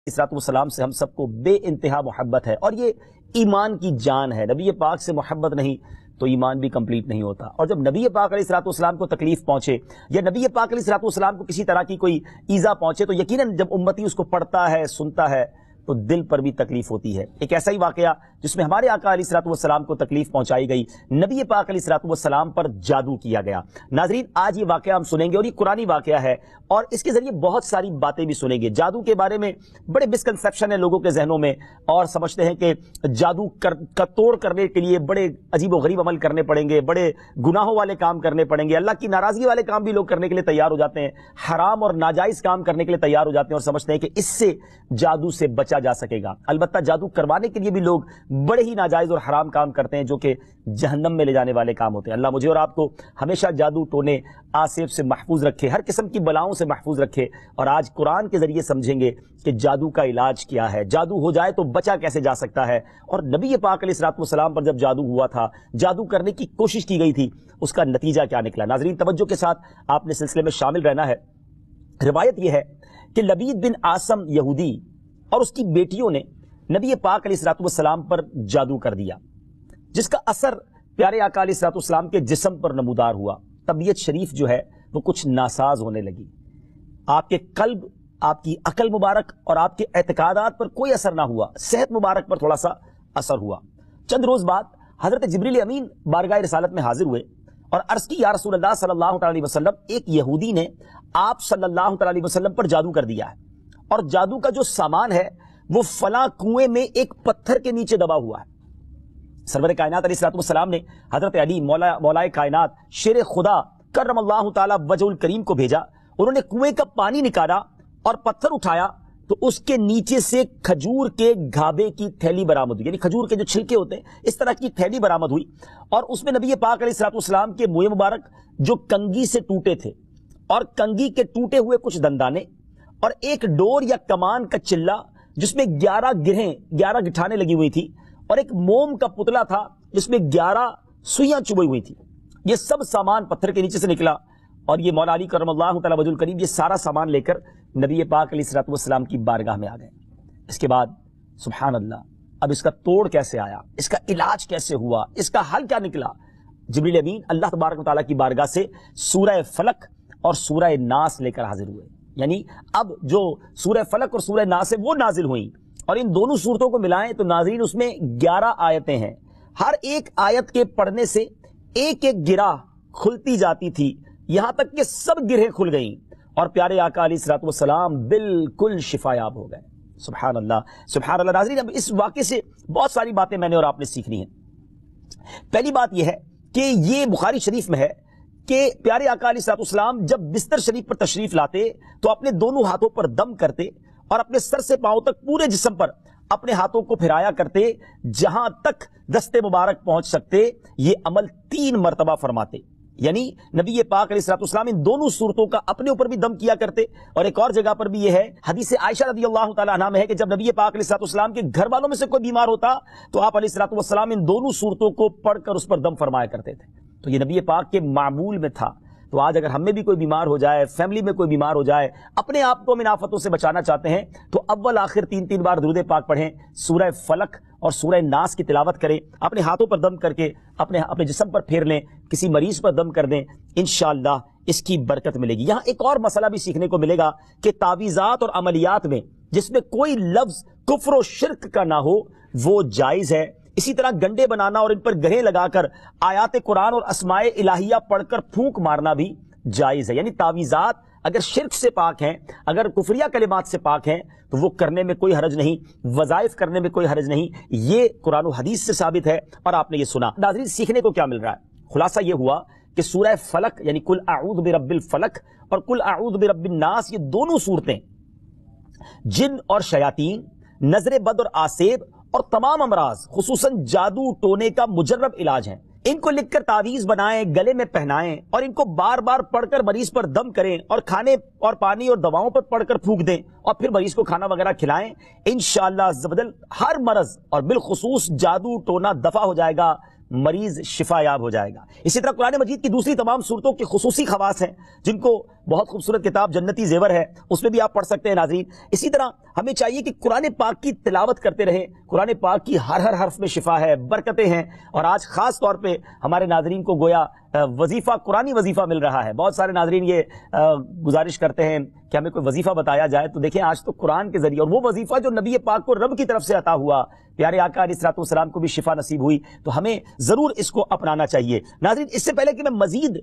सलाम से हम सबको बे इंतहा मोहब्बत है और ये ईमान की जान है। नबी पाक से मोहब्बत नहीं तो ईमान भी कंप्लीट नहीं होता। और जब नबी पाक अलैहिस्सलाम को तकलीफ पहुंचे या नबी पाक अलैहिस्सलाम को किसी तरह की कोई ईजा पहुंचे तो यकीनन जब उम्मती उसको पढ़ता है, सुनता है तो दिल पर भी तकलीफ होती है। एक ऐसा ही वाकया जिसमें हमारे आका अलैहिस्सलाम को तकलीफ पहुंचाई गई, नबी पाक अलैहिस्सलाम पर जादू किया गया। नाज़रीन, आज ये वाकया हम सुनेंगे और ये कुरानी वाकया है और इसके जरिए बहुत सारी बातें भी सुनेंगे। जादू के बारे में बड़े मिसकंसेप्शन है लोगों के जहनों में और समझते हैं कि जादू का तोड़ करने के लिए बड़े अजीब व गरीब अमल करने पड़ेंगे, बड़े गुनाहों वाले काम करने पड़ेंगे, अल्लाह की नाराजगी वाले काम भी लोग करने के लिए तैयार हो जाते हैं, हराम और नाजायज काम करने के लिए तैयार हो जाते हैं और समझते हैं कि इससे जादू से बचा जा सकेगा। अलबत्ता जादू करवाने के लिए भी लोग बड़े ही नाजायज और हराम काम करते हैं जो कि जहन्नम में ले जाने वाले काम होते हैं। अल्लाह मुझे और आपको हमेशा जादू टोने आसिफ से महफूज रखे, हर किस्म की बलाओं से महफूज रखे। और आज कुरान के जरिए समझेंगे कि जादू का इलाज क्या है, जादू हो जाए तो बचा कैसे जा सकता है। और नबी पाक अलैहिस्सलाम पर जब जादू हुआ था, जादू करने की कोशिश की गई थी, उसका नतीजा क्या निकला। नाज़रीन, तवज्जो के साथ आपने सिलसिले में शामिल रहना है। रिवायत यह है कि लबीद बिन आसम यहूदी और उसकी बेटियों ने नबी पाक अलैहिस्सलाम पर जादू कर दिया, जिसका असर प्यारे आका अलैहिस्सलाम के जिस्म पर नमूदार हुआ। तबीयत शरीफ जो है वो कुछ नासाज होने लगी। आपके कल्ब, आपकी अकल मुबारक और आपके एतकादात पर कोई असर ना हुआ, सेहत मुबारक पर थोड़ा सा असर हुआ। चंद रोज बाद हजरत जिब्रील अमीन बारगाह रिसालत में हाजिर हुए और अर्ज की, या रसूल अल्लाह सल्लल्लाहु अलैहि वसल्लम, एक यहूदी ने आप सल्लल्लाहु अलैहि वसल्लम पर जादू कर दिया है और जादू का जो सामान है वो फला कुएं में एक पत्थर के नीचे दबा हुआ है। सरवर कायनात अलैहिस्सलाम ने हजरत अली मौलाए कायनात शेर खुदा करमल्लाहु ताला वजहुल करीम को भेजा। उन्होंने कुएं का पानी निकाला और पत्थर उठाया तो उसके नीचे से खजूर के घाबे की थैली बरामद हुई, यानी खजूर के जो छिलके होते हैं इस तरह की थैली बरामद हुई और उसमें नबी पाक अलैहिस्सलाम के मुंह मुबारक जो कंगी से टूटे थे और कंगी के टूटे हुए कुछ दंदाने और एक डोर या कमान का चिल्ला जिसमें 11 गिठाने लगी हुई थी और एक मोम का पुतला था जिसमें 11 सुइयां चुभी हुई थी। यह सब सामान पत्थर के नीचे से निकला और ये मौला अली करमल्लाहु ताला वजहुल करीम ये सारा सामान लेकर नबी पाक अलैहिस्सलाम की बारगाह में आ गए। इसके बाद सुभान अल्लाह, अब इसका तोड़ कैसे आया, इसका इलाज कैसे हुआ, इसका हल क्या निकला। जिब्रील अमीन अल्लाह तबारक व तआला की बारगाह से सूरह फलक और सूरह नास लेकर हाजिर हुए। यानी अब जो सूरह फलक और सूरह नास है वो नाजिल हुई और इन दोनों सूरतों को मिलाएं तो नाज़रीन उसमें 11 आयतें हैं। हर एक आयत के पढ़ने से एक एक गिरा खुलती जाती थी, यहां तक कि सब गिरहें खुल गईं और प्यारे आका अलैहिस्सलाम बिल्कुल शिफायाब हो गए। सुभान अल्लाह, सुभान अल्लाह। नाज़रीन, अब इस वाक़े से बहुत सारी बातें मैंने और आपने सीखनी है। पहली बात यह है कि ये बुखारी शरीफ में है कि प्यारे आका अलैहिस्सलाम जब बिस्तर शरीफ पर तशरीफ लाते तो अपने दोनों हाथों पर दम करते और अपने सर से पांव तक पूरे जिस्म पर अपने हाथों को फिराया करते, जहां तक दस्ते मुबारक पहुंच सकते ये अमल 3 मरतबा फरमाते। यानी नबी पाक अलैहिस्सलाम इन दोनों सूरतों का अपने ऊपर भी दम किया करते। और एक और जगह पर भी यह है, हदीस आयशा रज़ियल्लाहु ताला अन्हा में है कि जब नबी पाक अलैहिस्सलाम के घर वालों में से कोई बीमार होता तो आप अलैहिस्सलाम इन दोनों सूरतों को पढ़कर उस पर दम फरमाया करते थे। तो ये नबी पाक के मामूल में था। तो आज अगर हमें भी कोई बीमार हो जाए, फैमिली में कोई बीमार हो जाए, अपने आप को हम इन आफतों से बचाना चाहते हैं तो अव्वल आखिर 3-3 बार दुरूद पाक पढ़ें, सूरह फलक और सूरह नास की तिलावत करें, अपने हाथों पर दम करके अपने जिस्म पर फेर लें, किसी मरीज पर दम कर दें, इंशाअल्लाह इसकी बरकत मिलेगी। यहां एक और मसला भी सीखने को मिलेगा कि तावीज़ात और अमलियात में जिसमें कोई लफ्ज कुफ्र और शिर्क का ना हो वो जायज है। इसी तरह गंडे बनाना और इन पर गहें लगाकर आयात कुरान और अस्माए इलाहिया पढ़कर फूंक मारना भी जायज है। यानी तावीज़ात अगर शिर्क से पाक हैं, अगर कुफरिया कलिमात से पाक हैं तो वो करने में कोई हरज नहीं, वज़ाइफ करने में कोई हरज नहीं। ये कुरान और हदीस से साबित है और आपने ये सुना। नाज़रीन, सीखने को क्या मिल रहा है? खुलासा ये हुआ कि सूरह फलक यानी कुल अऊज़ु बिरब्बिल फलक और कुल अऊज़ु बिरब्बिन नास, ये दोनों सूरतें जिन और शयातीन, नजर बद और आसेब और तमाम अमराज खुसूसन जादू टोने का मुजर्रब इलाज है। इनको लिखकर तावीज बनाएं, गले में पहनाएं और इनको बार बार पढ़कर मरीज पर दम करें और खाने और पानी और दवाओं पर पढ़कर फूंक दें और फिर मरीज को खाना वगैरह खिलाएं। इंशाअल्लाह ज़बदल हर मरज और बिलखुसूस जादू टोना दफा हो जाएगा। مریض شفا یاب ہو جائے گا۔ اسی طرح قرآن مجید کی دوسری تمام صورتوں کے خصوصی خواص ہیں جن کو بہت خوبصورت کتاب جنتی زیور ہے اس میں بھی آپ پڑھ سکتے ہیں ناظرین۔ اسی طرح ہمیں چاہیے کہ قرآن پاک کی تلاوت کرتے رہیں، قرآن پاک کی ہر حرف میں شفا ہے، برکتیں ہیں، اور آج خاص طور پہ ہمارے ناظرین کو گویا وظیفہ، قرآنی وظیفہ مل رہا ہے۔ بہت سارے ناظرین یہ گزارش کرتے ہیں کہ ہمیں کوئی وظیفہ بتایا جائے، تو دیکھیں آج تو قرآن کے ذریعے، اور وہ وظیفہ جو نبی پاک کو رب کی طرف سے عطا ہوا، پیارے آقا علیہ الصلوۃ والسلام کو بھی شفا نصیب ہوئی، تو ہمیں ضرور اس کو اپنانا چاہیے۔ ناظرین، اس سے پہلے کہ میں مزید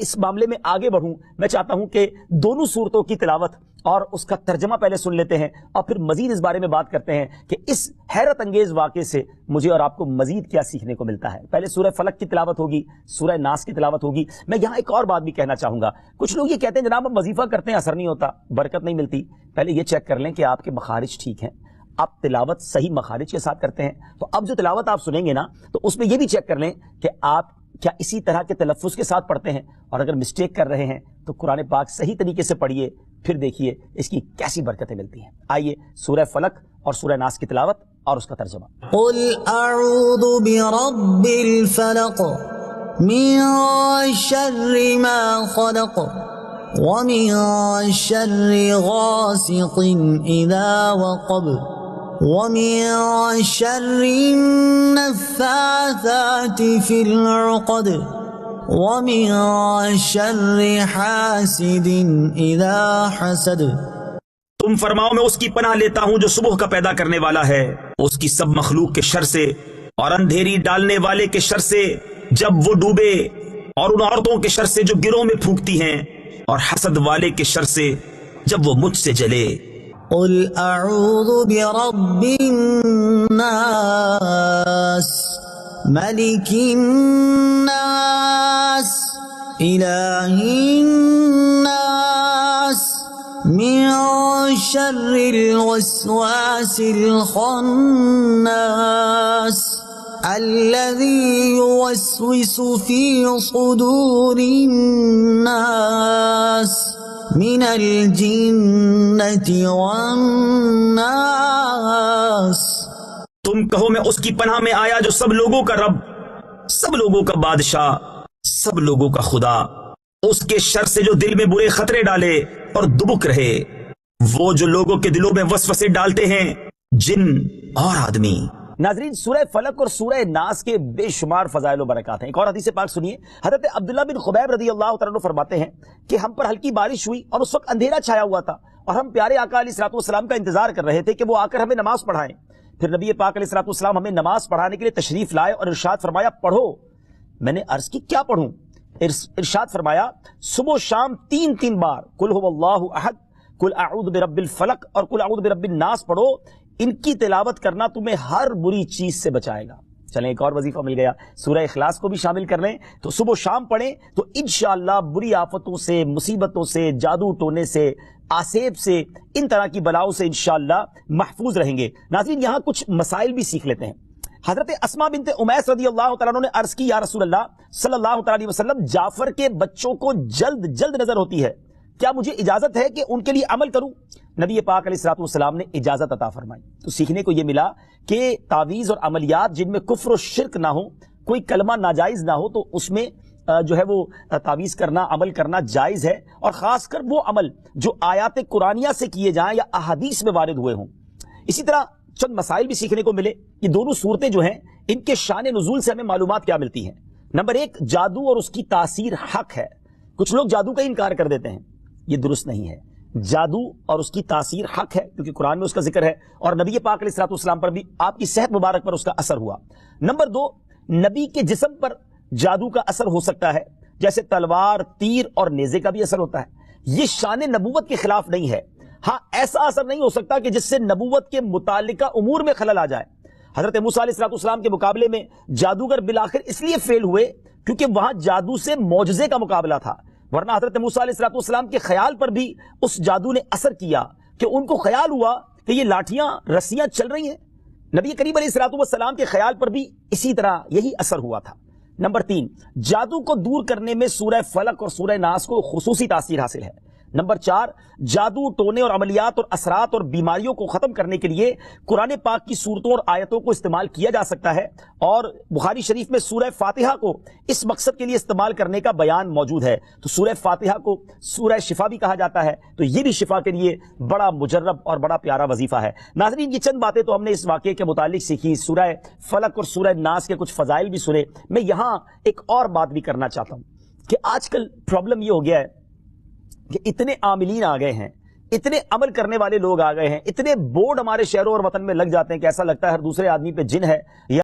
اس معاملے میں آگے بڑھوں، میں چاہتا ہوں کہ دونوں صورتوں کی تلاوت اور اس کا ترجمہ پہلے سن لیتے ہیں، اور پھر مزید اس بارے میں بات کرتے ہیں کہ اس حیرت انگیز واقعے سے مجھے اور آپ کو مزید کیا سیکھنے کو ملتا ہے۔ پہلے سورہ فلق کی تلاوت ہوگی، سورہ ناس کی تلاوت ہوگی۔ میں یہاں ایک اور بات بھی کہنا چاہوں گا، کچھ لوگ یہ کہتے ہیں جناب ہم وظیفہ کرتے ہیں اثر نہیں ہوتا، برکت نہیں ملتی۔ پہلے یہ چیک کر لیں کہ آپ کے مخارج ٹھیک ہیں، آپ تلاوت صحیح مخارج کے ساتھ کرتے ہیں۔ تو اب جو تلاوت آپ سنیں گے نا، تو اس میں یہ بھی چیک کر لیں کہ آپ کیا اسی طرح کے تلفظ کے ساتھ پڑھتے ہیں، اور اگر مسٹیک کر رہے ہیں تو قرآن پاک صحیح طریقے سے پڑھیے، پھر دیکھیے اس کی کیسی برکتیں ملتی ہیں۔ آئیے سورہ فلق اور سورہ ناس کی تلاوت اور اس کا ترجمہ۔ قل اعوذ برب الفلق من شر ما خلق ومن شر غاسق اذا وقب ومن شر النفاثات في العقد ومن شر حاسد اذا حسد۔ تم فرماؤ میں اس کی پناہ لیتا ہوں جو صبح کا پیدا کرنے والا ہے، اس کی سب مخلوق کے شر سے، اور اندھیری ڈالنے والے کے شر سے جب وہ ڈوبے، اور ان عورتوں کے شر سے جو گروہ میں پھونکتی ہیں، اور حسد والے کے شر سے جب وہ مجھ سے جلے۔ قل اعوذ برب الناس ملک الناس الہ الناس من شر الوسواس الخناس الذي يوسوس في صدور الناس من الجنة والناس۔ تم کہو میں اس کی پناہ میں آیا جو سب لوگوں کا رب، سب لوگوں کا بادشاہ، سب لوگوں کا خدا، اس کے شر سے جو دل میں برے خطرے ڈالے اور دبک رہے، وہ جو لوگوں کے دلوں میں وسوسے ڈالتے ہیں، جن اور آدمی۔ ناظرین، سورہ فلق اور سورہ ناس کے بے شمار فضائل و برکات ہیں۔ ایک اور حدیث پاک سنیے، حضرت عبداللہ بن خبیب رضی اللہ تعالیٰ عنہ فرماتے ہیں کہ ہم پر ہلکی بارش ہوئی اور اس وقت اندھیرا چھایا ہوا تھا، اور ہم پیارے آقا علیہ الصلوۃ والسلام کا انتظار کر رہے تھے کہ وہ آ کر ہمیں نماز پڑھائیں۔ پھر نبی پاک علیہ الصلوۃ والسلام ہمیں نماز پڑھانے کے لیے تشریف لائے اور ارشاد فرمایا پڑھو۔ میں نے عرض کی کیا پڑھوں؟ ارشاد فرمایا صبح و شام 3 بار قل هو اللہ احد، قل اعوذ برب الفلق اور قل اعوذ برب الناس پڑھو، ان کی تلاوت کرنا تمہیں ہر بری چیز سے بچائے گا۔ چلیں ایک اور وظیفہ مل گیا، سورہ اخلاص کو بھی شامل کر لیں، تو صبح و شام پڑھیں تو انشاءاللہ بری آفتوں سے، مصیبتوں سے، جادو ٹونے سے، آسیب سے، ان طرح کی بلاؤں سے انشاءاللہ محفوظ رہیں گے۔ ناظرین، یہاں کچھ مسائل بھی سیکھ لیتے ہیں۔ حضرت اسماء بنت امیس رضی اللہ تعالیٰ عنہ نے عرض کی یا رسول اللہ صلی اللہ تعالیٰ علیہ وسلم، جعفر کے بچوں کو جلد جلد نظر ہوتی ہے، کیا مجھے اجازت ہے کہ ان کے لیے عمل کروں؟ نبی پاک علیہ الصلوۃ والسلام نے اجازت عطا فرمائی۔ تو سیکھنے کو یہ ملا کہ تعویذ اور عملیات جن میں کفر و شرک نہ ہو، کوئی کلمہ ناجائز نہ ہو، تو اس میں جو ہے وہ تعویذ کرنا، عمل کرنا جائز ہے، اور خاص کر وہ عمل جو آیات قرآنیہ سے کیے جائیں یا احادیث میں وارد ہوئے ہوں۔ اسی طرح چند مسائل بھی سیکھنے کو ملے۔ یہ دونوں صورتیں جو ہیں ان کے شان نزول سے ہمیں معلومات کیا ملتی ہیں۔ نمبر 1، جادو اور اس کی تاثیر حق ہے۔ کچھ لوگ جادو کا انکار کر دیتے ہیں، یہ درست نہیں ہے۔ جادو اور اس کی تاثیر حق ہے، کیونکہ قرآن میں اس کا ذکر ہے، اور نبی پاک علیہ الصلوۃ والسلام پر بھی آپ کی صحت مبارک پر اس کا اثر ہوا۔ نمبر 2، نبی کے جسم پر جادو کا اثر ہو سکتا ہے، جیسے تلوار، تیر اور نیزے کا بھی اثر ہوتا ہے۔ یہ شان نبوت کے خلاف نہیں ہے۔ ہاں، ایسا اثر نہیں ہو سکتا کہ جس سے نبوت کے متعلقہ امور میں خلل آ جائے۔ حضرت موسیٰ علیہ السلام کے مقابلے میں جادوگر بالآخر اس لیے فیل ہوئے کیونکہ وہاں جادو سے معجزے کا مقابلہ تھا، ورنہ حضرت موسیٰ علیہ السلام کے خیال پر بھی اس جادو نے اثر کیا کہ ان کو خیال ہوا کہ یہ لاٹھیاں، رسیاں چل رہی ہیں۔ نبی کریم علیہ السلام کے خیال پر بھی اسی طرح یہی اثر ہوا تھا۔ نمبر 3، جادو کو دور کرنے میں سورہ فلق اور سورہ ناس کو خصوصی تاثیر حاصل ہے۔ نمبر 4، جادو ٹونے اور عملیات اور اثرات اور بیماریوں کو ختم کرنے کے لیے قرآن پاک کی صورتوں اور آیتوں کو استعمال کیا جا سکتا ہے، اور بخاری شریف میں سورہ فاتحہ کو اس مقصد کے لیے استعمال کرنے کا بیان موجود ہے۔ تو سورہ فاتحہ کو سورہ شفا بھی کہا جاتا ہے، تو یہ بھی شفا کے لیے بڑا مجرب اور بڑا پیارا وظیفہ ہے۔ ناظرین، یہ چند باتیں تو ہم نے اس واقعے کے متعلق سیکھی، سورہ فلق اور سورہ ناس کے کچھ فضائل بھی سنے۔ میں یہاں ایک اور بات بھی کرنا چاہتا ہوں کہ آج کل پرابلم یہ ہو گیا ہے کہ اتنے عاملین آ گئے ہیں، اتنے عمل کرنے والے لوگ آ گئے ہیں، اتنے بورڈ ہمارے شہروں اور وطن میں لگ جاتے ہیں کہ ایسا لگتا ہے ہر دوسرے آدمی پہ جن ہے یا